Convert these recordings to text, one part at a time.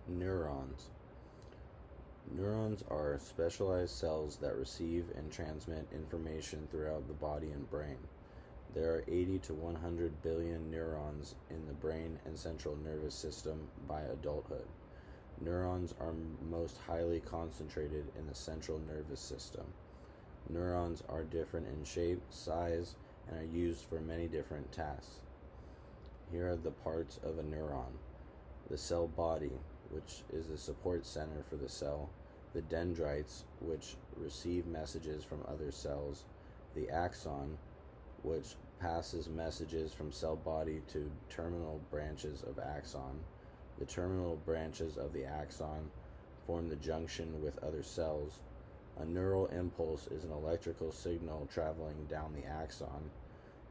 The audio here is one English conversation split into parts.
Neurons. Neurons are specialized cells that receive and transmit information throughout the body and brain. There are 80 to 100 billion neurons in the brain and central nervous system by adulthood. Neurons are most highly concentrated in the central nervous system. Neurons are different in shape, size, and are used for many different tasks. Here are the parts of a neuron: the cell body, which is the support center for the cell, the dendrites, which receive messages from other cells, the axon, which passes messages from cell body to terminal branches of axon. The terminal branches of the axon form the junction with other cells. A neural impulse is an electrical signal traveling down the axon.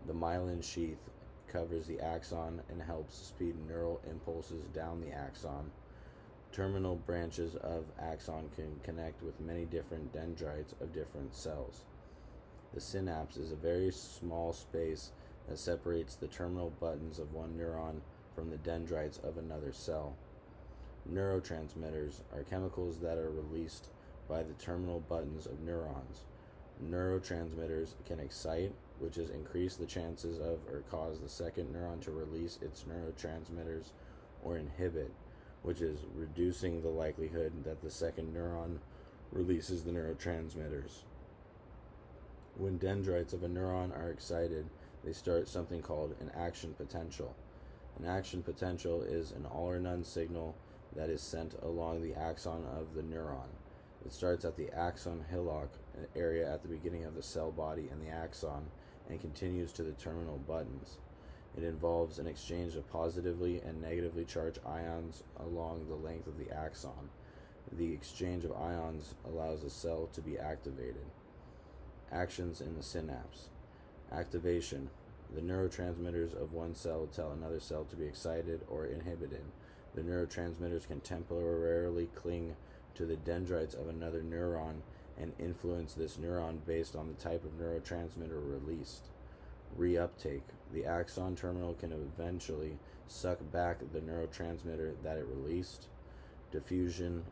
The myelin sheath covers the axon and helps speed neural impulses down the axon. Terminal branches of axon can connect with many different dendrites of different cells. The synapse is a very small space that separates the terminal buttons of one neuron from the dendrites of another cell. Neurotransmitters are chemicals that are released by the terminal buttons of neurons. Neurotransmitters can excite, which is increase the chances of or cause the second neuron to release its neurotransmitters, or inhibit, which is reducing the likelihood that the second neuron releases the neurotransmitters. When dendrites of a neuron are excited, they start something called an action potential. An action potential is an all or none signal that is sent along the axon of the neuron. It starts at the axon hillock area at the beginning of the cell body and the axon, and continues to the terminal buttons. It involves an exchange of positively and negatively charged ions along the length of the axon. The exchange of ions allows a cell to be activated. Actions in the synapse. Activation. The neurotransmitters of one cell tell another cell to be excited or inhibited. The neurotransmitters can temporarily cling to the dendrites of another neuron and influence this neuron based on the type of neurotransmitter released. Reuptake. The axon terminal can eventually suck back the neurotransmitter that it released. Diffusion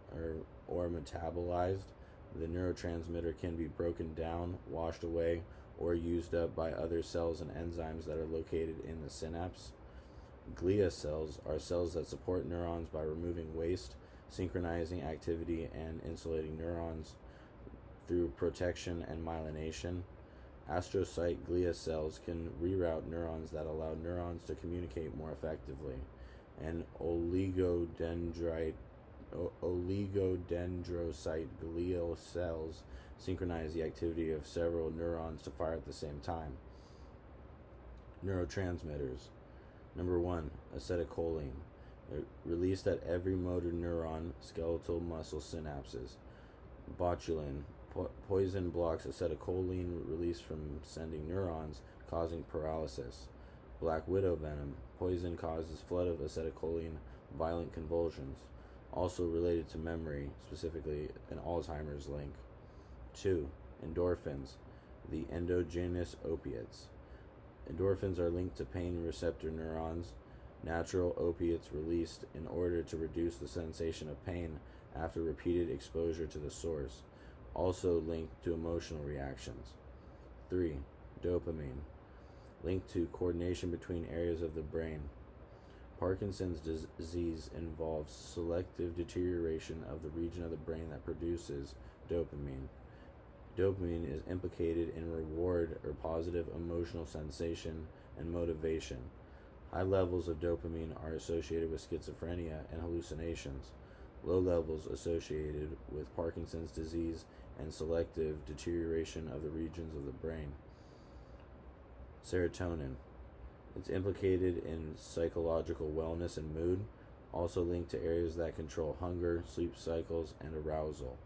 or metabolized. The neurotransmitter can be broken down, washed away, or used up by other cells and enzymes that are located in the synapse. Glia cells are cells that support neurons by removing waste, synchronizing activity, and insulating neurons through protection and myelination. Astrocyte glia cells can reroute neurons that allow neurons to communicate more effectively. And oligodendrocyte glial cells synchronize the activity of several neurons to fire at the same time. Neurotransmitters. Number 1, acetylcholine. Released at every motor neuron, skeletal muscle synapses. Botulin. Poison blocks acetylcholine release from sending neurons, causing paralysis. Black widow venom. Poison causes flood of acetylcholine, violent convulsions. Also related to memory, specifically an Alzheimer's link. 2. Endorphins. The endogenous opiates. Endorphins are linked to pain receptor neurons. Natural opiates released in order to reduce the sensation of pain after repeated exposure to the source. Also linked to emotional reactions. 3. Dopamine. Linked to coordination between areas of the brain. Parkinson's disease involves selective deterioration of the region of the brain that produces dopamine. Dopamine is implicated in reward or positive emotional sensation and motivation. High levels of dopamine are associated with schizophrenia and hallucinations. Low levels associated with Parkinson's disease and selective deterioration of the regions of the brain. Serotonin. It's implicated in psychological wellness and mood, also linked to areas that control hunger, sleep cycles, and arousal.